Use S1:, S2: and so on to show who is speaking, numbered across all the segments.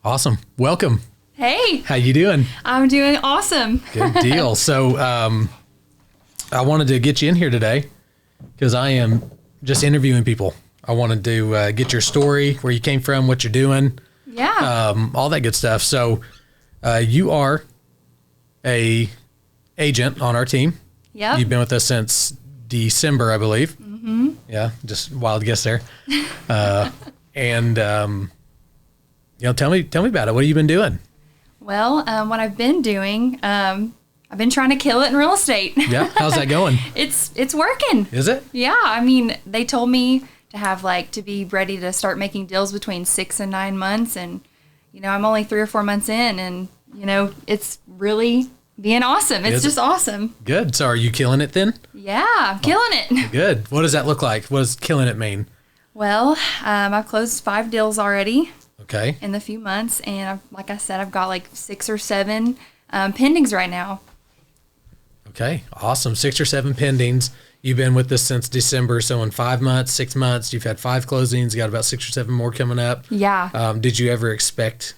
S1: Awesome. Welcome.
S2: Hey,
S1: How you doing?
S2: I'm doing awesome.
S1: Good deal. So I wanted to get you in here today because I am just interviewing people. I wanted to get your story, where you came from, what you're doing, all that good stuff. So you are a agent on our team.
S2: Yep.
S1: You've been with us since December, I believe. Mm-hmm. Yeah, just wild guess there. And tell me about it. What have you been doing?
S2: Well, what I've been doing, I've been trying to kill it in real estate.
S1: Yeah, how's that going?
S2: It's working.
S1: Is it?
S2: Yeah, I mean, they told me to be ready to start making deals between 6 and 9 months, and I'm only 3 or 4 months in, and it's really being awesome. It's just awesome.
S1: Good. So are you killing it then?
S2: Yeah, I'm killing it.
S1: Good. What does that look like? What does killing it mean?
S2: Well, I've closed 5 deals already.
S1: Okay.
S2: In the few months, and like I said, I've got like 6 or 7 pendings right now.
S1: Okay, awesome. 6 or 7 pendings. You've been with us since December, so in 5 months, 6 months, you've had 5 closings. You got about 6 or 7 more coming up.
S2: Yeah.
S1: Did you ever expect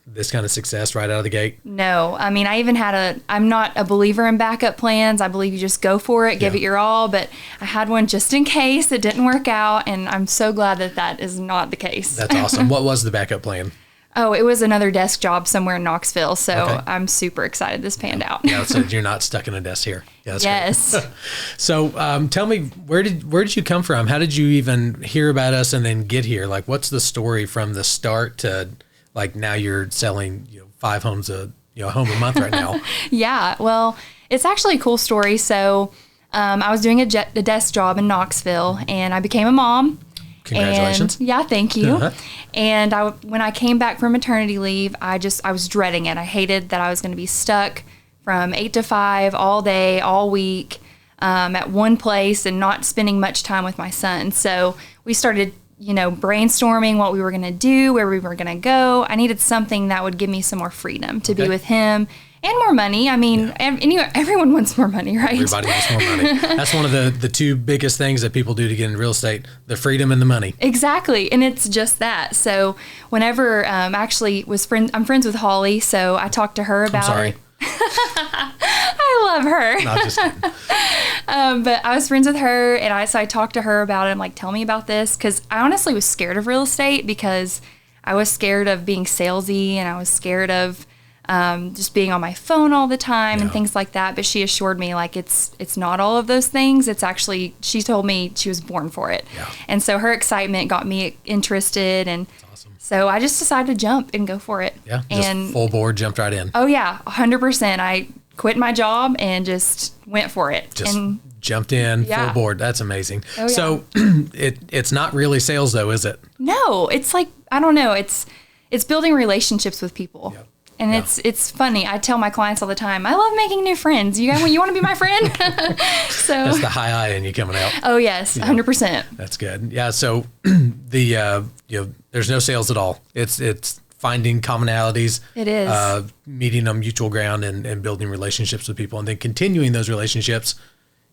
S1: this kind of success right out of the gate?
S2: No. I mean, I'm not a believer in backup plans. I believe you just go for it, give it your all, but I had one just in case it didn't work out, and I'm so glad that is not the case.
S1: That's awesome. What was the backup plan?
S2: Oh, it was another desk job somewhere in Knoxville, so
S1: Okay.
S2: I'm super excited this panned out.
S1: Yeah, so you're not stuck in a desk here. Yeah, that's
S2: Yes.
S1: great. So tell me, where did you come from? How did you even hear about us and then get here? Like, what's the story from the start to like now you're selling 5 homes a home a month right now?
S2: Yeah, well, it's actually a cool story. So I was doing a desk job in Knoxville, and I became a mom.
S1: Congratulations.
S2: And, yeah, thank you.
S1: Uh-huh.
S2: And when I came back from maternity leave, I was dreading it. I hated that I was going to be stuck from 8 to 5 all day, all week, at one place and not spending much time with my son. So we started, brainstorming what we were going to do, where we were going to go. I needed something that would give me some more freedom to be with him. And more money. I mean, everyone wants more money, right?
S1: Everybody wants more money. That's one of the 2 biggest things that people do to get into real estate: the freedom and the money.
S2: Exactly, and it's just that. So whenever I'm friends with Holly, so I talked to her about
S1: I'm sorry.
S2: it. I love her.
S1: No, just kidding.
S2: But I was friends with her, and I talked to her about it. I'm like, tell me about this, because I honestly was scared of real estate because I was scared of being salesy, and I was scared of just being on my phone all the time and things like that. But she assured me like it's not all of those things. It's actually, she told me she was born for it.
S1: Yeah.
S2: And so her excitement got me interested, and
S1: Awesome.
S2: so I just decided to jump and go for it.
S1: Yeah, just full board, jumped right in.
S2: Oh yeah, 100%. I quit my job and just went for it.
S1: Just
S2: and
S1: jumped in,
S2: Yeah.
S1: full board. That's amazing.
S2: Oh, yeah.
S1: So it's not really sales though, is it?
S2: no, it's like, I don't know. It's building relationships with people.
S1: Yep.
S2: And
S1: Yeah.
S2: it's funny. I tell my clients all the time, I love making new friends. You want to be my friend? So,
S1: That's the high I in you coming out.
S2: oh yes, 100%.
S1: That's good. Yeah. So there's no sales at all. It's finding commonalities.
S2: It is.
S1: Meeting on mutual ground and building relationships with people, and then continuing those relationships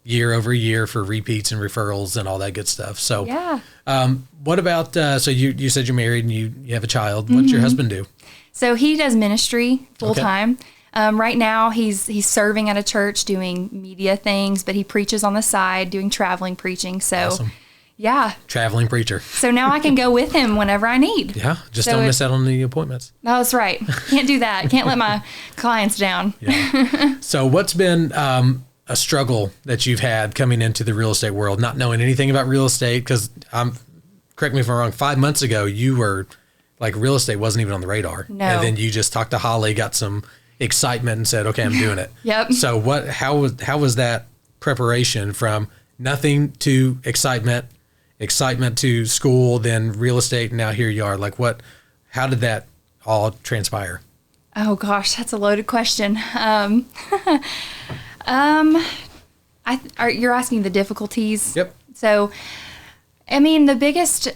S1: year over year for repeats and referrals and all that good stuff. So
S2: Yeah.
S1: what about so you said you're married and you have a child. What's your husband do?
S2: So he does ministry full time. Right now he's serving at a church doing media things, but he preaches on the side doing traveling preaching. So
S1: Awesome.
S2: yeah.
S1: Traveling preacher.
S2: So now I can go with him whenever I need.
S1: Yeah. Just
S2: So
S1: don't miss out on the appointments.
S2: No, that's right. Can't do that. Can't let my clients down.
S1: Yeah. So what's been a struggle that you've had coming into the real estate world, not knowing anything about real estate? Because correct me if I'm wrong, 5 months ago, you were like, real estate wasn't even on the radar.
S2: No.
S1: And then you just talked to Holly, got some excitement and said, okay, I'm doing it.
S2: Yep.
S1: So how was that preparation from nothing to excitement to school, then real estate, and now here you are? Like how did that all transpire?
S2: Oh gosh, that's a loaded question. You're asking the difficulties.
S1: Yep.
S2: So, I mean, the biggest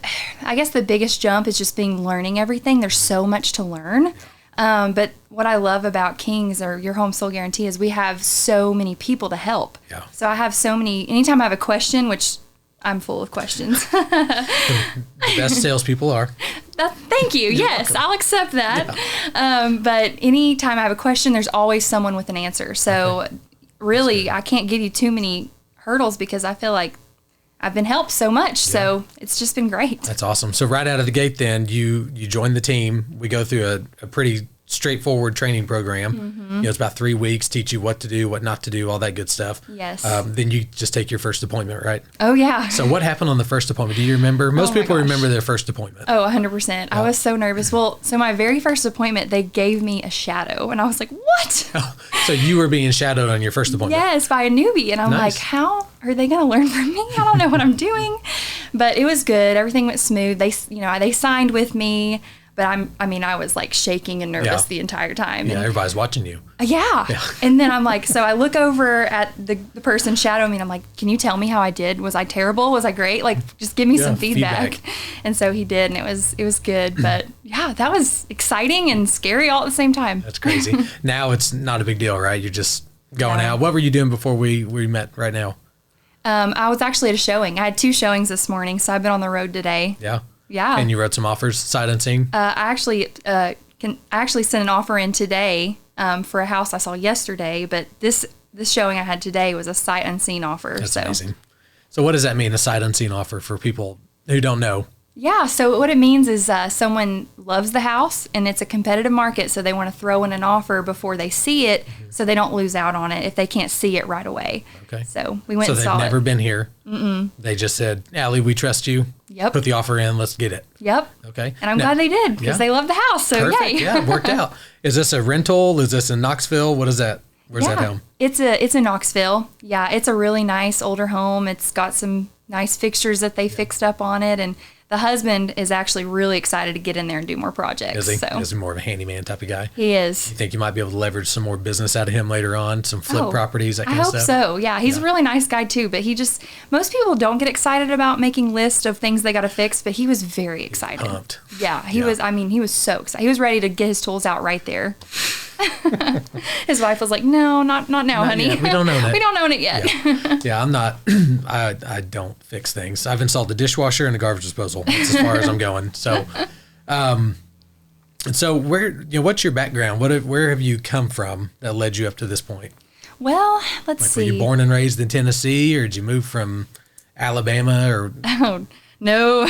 S2: jump is just learning everything. There's so much to learn. But what I love about Kings or Your Home Sold Guarantee is we have so many people to help.
S1: Yeah.
S2: So I have anytime I have a question, which I'm full of questions.
S1: The best salespeople are.
S2: Thank you. Yes, I'll accept that. Yeah. But anytime I have a question, there's always someone with an answer. So really, I can't give you too many hurdles because I feel like I've been helped so much. Yeah. So it's just been great.
S1: That's awesome. So right out of the gate then, you join the team. We go through a pretty straightforward training program. Mm-hmm. You know, it's about 3 weeks, teach you what to do, what not to do, all that good stuff.
S2: Yes.
S1: Then you just take your first appointment, right?
S2: Oh, yeah.
S1: So what happened on the first appointment? Do you remember? Most people remember their first appointment.
S2: Oh, 100%. Yeah. I was so nervous. Well, so my very first appointment, they gave me a shadow, and I was like, what?
S1: Oh, so you were being shadowed on your first appointment?
S2: Yes, by a newbie. And I'm like, how are they going to learn from me? I don't know what I'm doing. But it was good. Everything went smooth. They signed with me. But I was like shaking and nervous the entire time.
S1: Yeah, everybody's watching you.
S2: Yeah. And then I'm like, so I look over at the person shadowing me and I'm like, can you tell me how I did? Was I terrible? Was I great? Like, just give me some feedback. And so he did, and it was good. But yeah, that was exciting and scary all at the same time.
S1: That's crazy. Now it's not a big deal, right? You're just going out. What were you doing before we met right now?
S2: I was actually at a showing. I had 2 showings this morning, so I've been on the road today.
S1: Yeah.
S2: Yeah.
S1: And you wrote some offers, sight unseen?
S2: I actually sent an offer in today for a house I saw yesterday, but this showing I had today was a sight unseen offer.
S1: That's amazing. So what does that mean, a sight unseen offer, for people who don't know?
S2: Yeah, so what it means is someone loves the house and it's a competitive market, so they want to throw in an offer before they see it, so they don't lose out on it if they can't see it right away. Okay. So we went and saw it. So
S1: they've never been here. Mm-mm. They just said, Allie, we trust you.
S2: Yep.
S1: Put the offer in, let's get it.
S2: Yep.
S1: Okay.
S2: And I'm glad they did because they love the house, so
S1: perfect.
S2: yay.
S1: Yeah, it worked out. Is this a rental? Is this in Knoxville? What is that? Where's that home?
S2: It's in Knoxville. Yeah, it's a really nice older home. It's got some nice fixtures that they fixed up on it, and the husband is actually really excited to get in there and do more projects.
S1: Is he?
S2: So.
S1: Is he more of a handyman type of guy?
S2: He is.
S1: You think you might be able to leverage some more business out of him later on? Some flip properties, that kind of stuff?
S2: I hope so. Yeah, he's a really nice guy too, but most people don't get excited about making lists of things they got to fix, but he was very excited.
S1: Pumped.
S2: Yeah, he was so excited. He was ready to get his tools out right there. His wife was like, no, not now, honey.
S1: Yet. We don't own it.
S2: We don't own it yet.
S1: Yeah, I'm not, I don't fix things. I've installed a dishwasher and a garbage disposal. That's as far as I'm going. So, so what's your background? Where have you come from that led you up to this point?
S2: Well, let's see.
S1: Were you born and raised in Tennessee, or did you move from Alabama, or?
S2: Oh, no.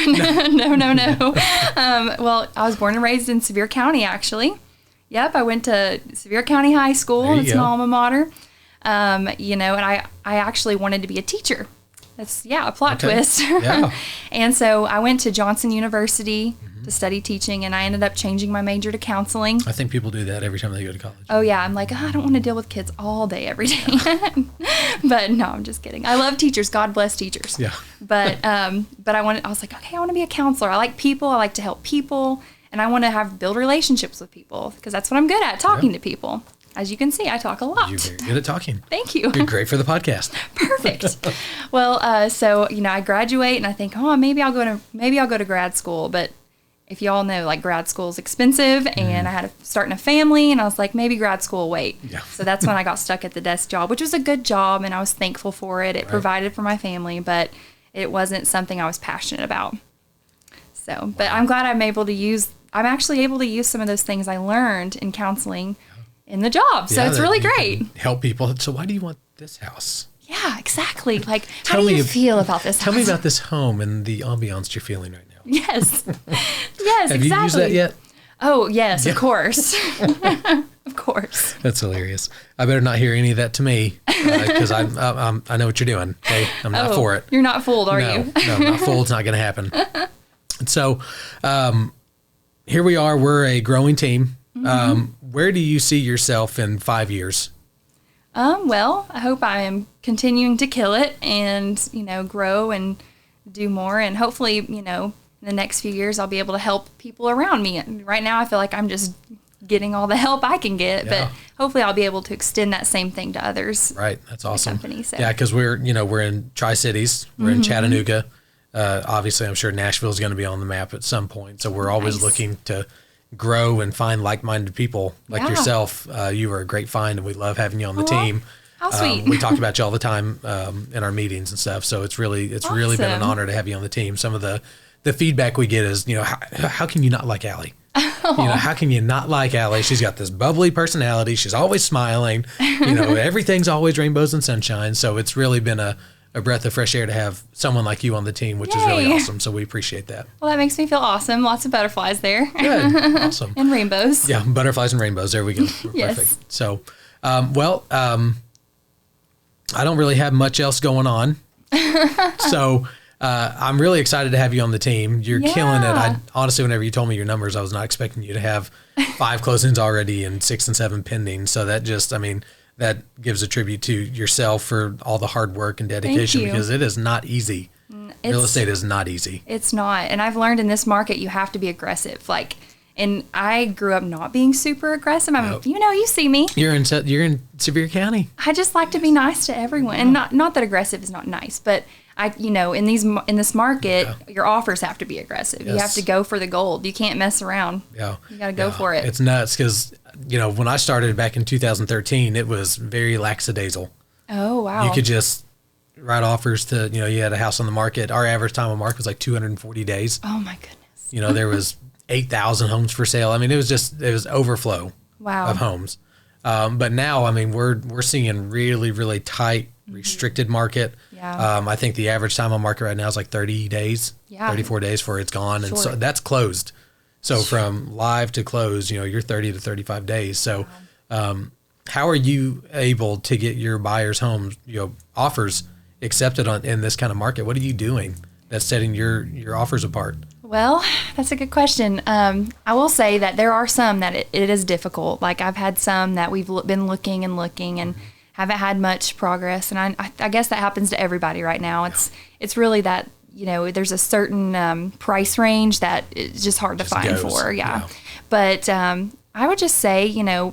S2: Well, I was born and raised in Sevier County, actually. Yep, I went to Sevier County High School. It's my alma mater. And I actually wanted to be a teacher. That's, a plot twist. Yeah. And so I went to Johnson University to study teaching, and I ended up changing my major to counseling.
S1: I think people do that every time they go to college.
S2: Oh, yeah. I'm like, I don't want to deal with kids all day, every day. But no, I'm just kidding. I love teachers. God bless teachers.
S1: Yeah.
S2: But I was like, okay, I want to be a counselor. I like people. I like to help people. And I want to build relationships with people because that's what I'm good at, talking to people. As you can see, I talk a lot.
S1: You're very good at talking.
S2: Thank you.
S1: You're great for the podcast.
S2: Perfect. Well, so I graduate and I think, maybe I'll go to grad school. But if you all know, like, grad school is expensive, and I had to start in a family, and I was like, maybe grad school will wait. Yeah. So that's when I got stuck at the desk job, which was a good job, and I was thankful for it. It provided for my family, but it wasn't something I was passionate about. So, but I'm glad I'm actually able to use some of those things I learned in counseling in the job. So it's really great.
S1: Help people. So why do you want this house?
S2: Yeah, exactly. Like, how do you feel about this house?
S1: Tell me about this home and the ambiance you're feeling right now.
S2: Yes. Yes,
S1: Have you used that yet?
S2: Oh, yes, of course. Of course.
S1: That's hilarious. I better not hear any of that to me because I know what you're doing. Okay? I'm not for it.
S2: You're not fooled, are you?
S1: No, I'm not fooled. It's not going to happen. So, here we are. We're a growing team. Where do you see yourself in 5 years?
S2: Well, I hope I am continuing to kill it and, grow and do more. And hopefully, in the next few years, I'll be able to help people around me. And right now, I feel like I'm just getting all the help I can get, but hopefully I'll be able to extend that same thing to others.
S1: Right. That's awesome.
S2: Company, so.
S1: Yeah. Cause we're in Tri-Cities, we're in Chattanooga. Obviously I'm sure Nashville is going to be on the map at some point. So we're always looking to grow and find like-minded people like yourself. You are a great find, and we love having you on the team.
S2: How sweet.
S1: We talk about you all the time in our meetings and stuff. So it's really been an honor to have you on the team. Some of the the feedback we get is, how can you not like Allie? How can you not like Allie? She's got this bubbly personality. She's always smiling. Everything's always rainbows and sunshine. So it's really been a breath of fresh air to have someone like you on the team, which is really awesome. So we appreciate that.
S2: Well, that makes me feel awesome. Lots of butterflies there.
S1: Good. Awesome.
S2: And rainbows.
S1: Yeah, butterflies and rainbows. There we go.
S2: Yes.
S1: Perfect. So, I don't really have much else going on. So I'm really excited to have you on the team. You're killing it. Honestly, whenever you told me your numbers, I was not expecting you to have 5 closings already and 6 and 7 pending. So that that gives a tribute to yourself for all the hard work and dedication, because it is not easy. Real estate is not easy.
S2: It's not. And I've learned in this market, you have to be aggressive. And I grew up not being super aggressive. You see me.
S1: You're in Sevier County.
S2: I just like to be nice to everyone. And not that aggressive is not nice, but in this market, your offers have to be aggressive. Yes. You have to go for the gold. You can't mess around.
S1: Yeah.
S2: You got to go for it.
S1: It's nuts because, when I started back in 2013, it was very lackadaisical.
S2: Oh, wow.
S1: You could just write offers to, you had a house on the market. Our average time on market was like 240 days.
S2: Oh, my goodness.
S1: There was 8,000 homes for sale. It was overflow of homes. But now, we're seeing really, really tight, restricted market.
S2: Yeah.
S1: I think the average time on market right now is like 30 days, 34 days before it's gone. And so that's closed. So from live to close, you're 30 to 35 days. So, how are you able to get your buyers' homes, offers accepted in this kind of market? What are you doing that's setting your offers apart?
S2: Well, that's a good question. I will say that there are some that it is difficult. Like I've had some that we've been looking and haven't had much progress. And I guess that happens to everybody right now. It's really that, there's a certain price range that it's just hard to find for. Yeah. But I would just say,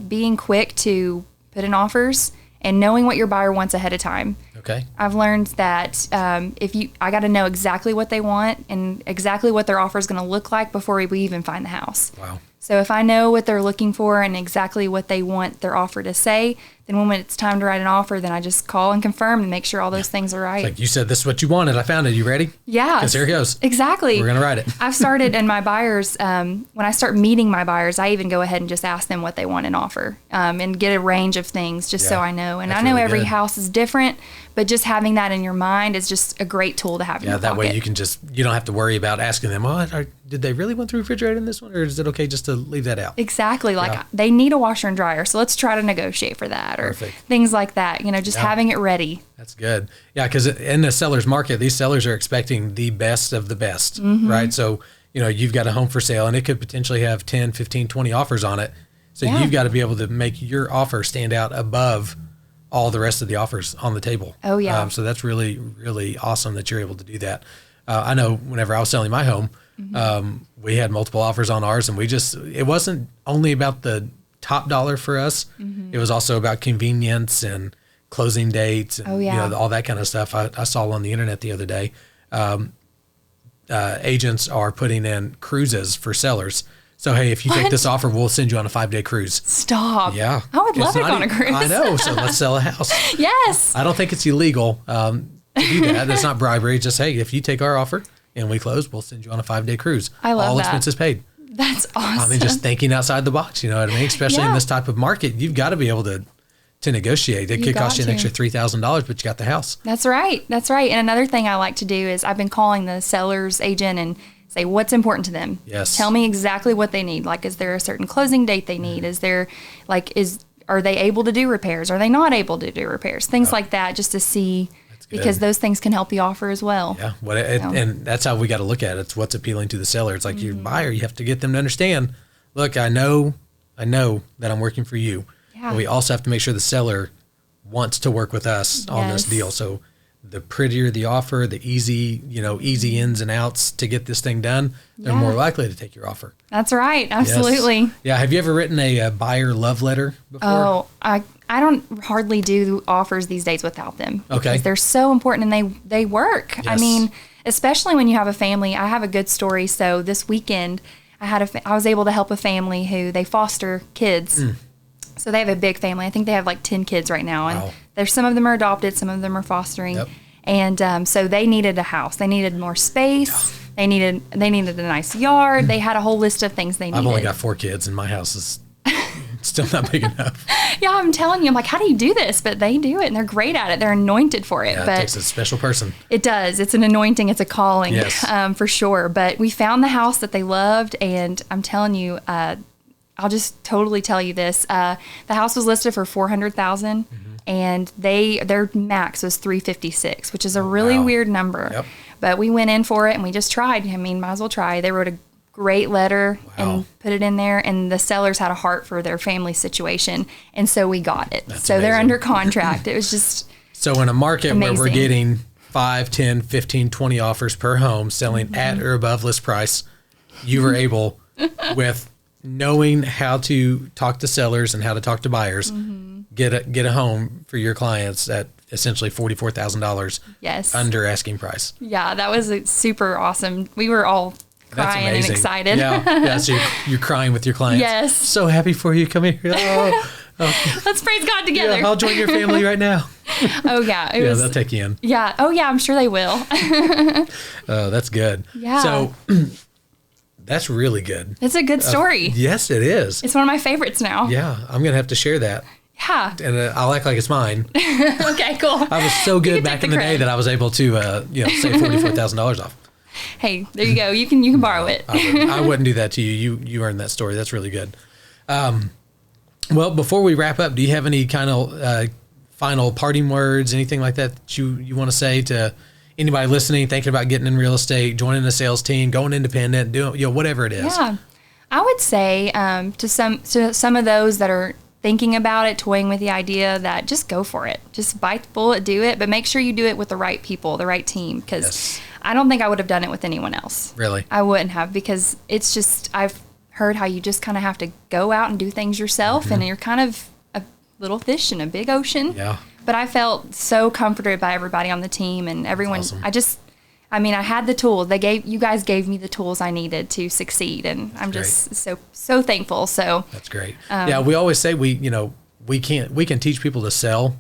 S2: being quick to put in offers and knowing what your buyer wants ahead of time.
S1: Okay.
S2: I've learned that I got to know exactly what they want and exactly what their offer is going to look like before we even find the house.
S1: Wow.
S2: So if I know what they're looking for and exactly what they want their offer to say, then when it's time to write an offer, then I just call and confirm and make sure all those things are right.
S1: It's like, you said this is what you wanted. I found it. You ready?
S2: Yeah.
S1: Because here it goes.
S2: Exactly.
S1: We're going to write it.
S2: I've started, and my buyers, when I start meeting my buyers, I even go ahead and just ask them what they want in offer and get a range of things just so I know. And I know really every house is different, but just having that in your mind is just a great tool to have in your pocket.
S1: Yeah, that way you don't have to worry about asking them, did they really want the refrigerator in this one, or is it okay just to leave that out?
S2: Exactly. They need a washer and dryer, so let's try to negotiate for that, or things like that. Just having it ready.
S1: That's good. Yeah, because in the seller's market, these sellers are expecting the best of the best, right? So, you've got a home for sale, and it could potentially have 10, 15, 20 offers on it. So you've got to be able to make your offer stand out above all the rest of the offers on the table.
S2: Oh, yeah.
S1: So that's really, really awesome that you're able to do that. I know whenever I was selling my home, we had multiple offers on ours, and it wasn't only about the top dollar for us. It was also about convenience and closing dates and all that kind of stuff. I saw on the internet the other day, agents are putting in cruises for sellers. So, hey, if you take this offer, we'll send you on a 5-day cruise.
S2: Stop.
S1: Yeah.
S2: I would love it on a cruise.
S1: I know. So let's sell a house.
S2: Yes.
S1: I don't think it's illegal to do that. It's not bribery. It's just, hey, if you take our offer and we close, we'll send you on a 5-day cruise.
S2: I love
S1: all
S2: that.
S1: Expenses paid.
S2: That's awesome.
S1: Just thinking outside the box, you know what I mean? Especially in this type of market, you've got to be able to negotiate. It could cost you an extra $3,000, but you got the house.
S2: That's right. That's right. And another thing I like to do is I've been calling the seller's agent and say what's important to them.
S1: Yes.
S2: Tell me exactly what they need. Like, is there a certain closing date they need? Is there, are they able to do repairs? Are they not able to do repairs? Things like that, just to see, because those things can help the offer as well.
S1: Yeah. And that's how we got to look at it. It's what's appealing to the seller. It's like your buyer, you have to get them to understand, look, I know that I'm working for you.
S2: Yeah.
S1: And we also have to make sure the seller wants to work with us on this deal. So the prettier the offer, the easy ins and outs to get this thing done, they're more likely to take your offer.
S2: That's right. Absolutely.
S1: Yes. Yeah. Have you ever written a buyer love letter before?
S2: Oh, I don't hardly do offers these days without them.
S1: Okay.
S2: Because they're so important and they work.
S1: Yes.
S2: I mean, especially when you have a family. I have a good story. So this weekend, I was able to help a family who they foster kids. So they have a big family. I think they have like 10 kids right now. And there's some of them are adopted, some of them are fostering. Yep. And so they needed a house. They needed more space. They needed a nice yard. They had a whole list of things they needed.
S1: I've only got 4 kids, and my house is still not big enough.
S2: Yeah, I'm telling you, I'm like, how do you do this? But they do it, and they're great at it. They're anointed for it.
S1: Yeah,
S2: but
S1: it takes a special person.
S2: It does. It's an anointing. It's a calling,
S1: yes.
S2: For sure. But we found the house that they loved, and I'm telling you, I'll just totally tell you this. The house was listed for $400,000, and their max was $356,000, which is a really weird number.
S1: Yep.
S2: But we went in for it, and we just tried. I mean, might as well try. They wrote a great letter and put it in there, and the sellers had a heart for their family situation, and so we got it.
S1: That's
S2: so
S1: amazing.
S2: they're under contract. It was just
S1: so in a market
S2: amazing.
S1: where we're getting 5, 10, 15, 20 offers per home selling at or above list price, you were able, with knowing how to talk to sellers and how to talk to buyers, get a home for your clients at essentially $44,000
S2: yes
S1: under asking price.
S2: Yeah, that was super awesome. We were all crying and excited.
S1: Yeah. So you're crying with your clients.
S2: Yes.
S1: So happy for you. Come here. Oh.
S2: Let's praise God together.
S1: Yeah, I'll join your family right now.
S2: Oh yeah.
S1: They'll take you in.
S2: Yeah. Oh yeah, I'm sure they will.
S1: Oh, that's good.
S2: Yeah.
S1: So that's really good.
S2: It's a good story.
S1: Yes, it is.
S2: It's one of my favorites now.
S1: Yeah. I'm going to have to share that.
S2: Yeah.
S1: And I'll act like it's mine.
S2: Okay, cool.
S1: I was so good back in the day that I was able to, save $44,000 off.
S2: Hey, there you go. You can borrow it.
S1: I wouldn't do that to you. You earned that story. That's really good. Well, before we wrap up, do you have any kind of final parting words, anything like that you want to say to anybody listening, thinking about getting in real estate, joining a sales team, going independent, doing whatever it is?
S2: Yeah, I would say to some of those that are thinking about it, toying with the idea, that just go for it. Just bite the bullet, do it, but make sure you do it with the right people, the right team, because I don't think I would have done it with anyone else.
S1: Really?
S2: I wouldn't have, because it's just, I've heard how you just kind of have to go out and do things yourself, and you're kind of a little fish in a big ocean.
S1: Yeah.
S2: But I felt so comforted by everybody on the team and everyone.
S1: Awesome.
S2: I had the tools. You guys gave me the tools I needed to succeed, and I'm just so thankful. So
S1: that's great. We always say we can teach people to sell,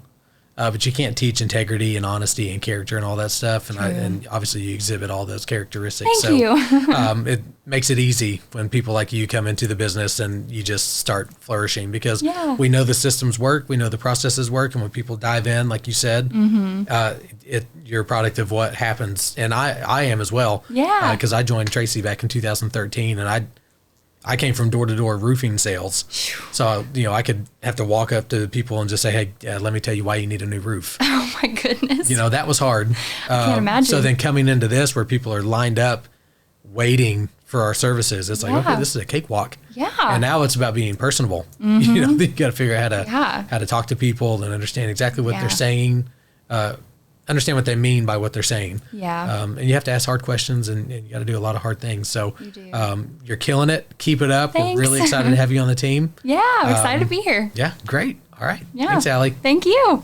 S1: but you can't teach integrity and honesty and character and all that stuff. And obviously you exhibit all those characteristics.
S2: Thank you.
S1: It makes it easy when people like you come into the business and you just start flourishing, because we know the systems work, we know the processes work, and when people dive in, like you said, you're a product of what happens. And I am as well.
S2: Yeah.
S1: Because I joined Tracy back in 2013, and I came from door-to-door roofing sales. So, I could have to walk up to people and just say, hey, let me tell you why you need a new roof.
S2: Oh, my goodness.
S1: That was hard.
S2: I can't imagine.
S1: So then coming into this, where people are lined up waiting for our services, it's like, okay, this is a cakewalk.
S2: Yeah.
S1: And now it's about being personable. You got to figure out how to talk to people and understand exactly what they're saying, understand what they mean by what they're saying.
S2: Yeah.
S1: And you have to ask hard questions, and you got to do a lot of hard things. So
S2: you do.
S1: You're killing it. Keep it up.
S2: Thanks.
S1: We're really excited to have you on the team.
S2: Yeah, I'm excited to be here.
S1: Yeah, great. All right.
S2: Yeah.
S1: Thanks, Allie.
S2: Thank you.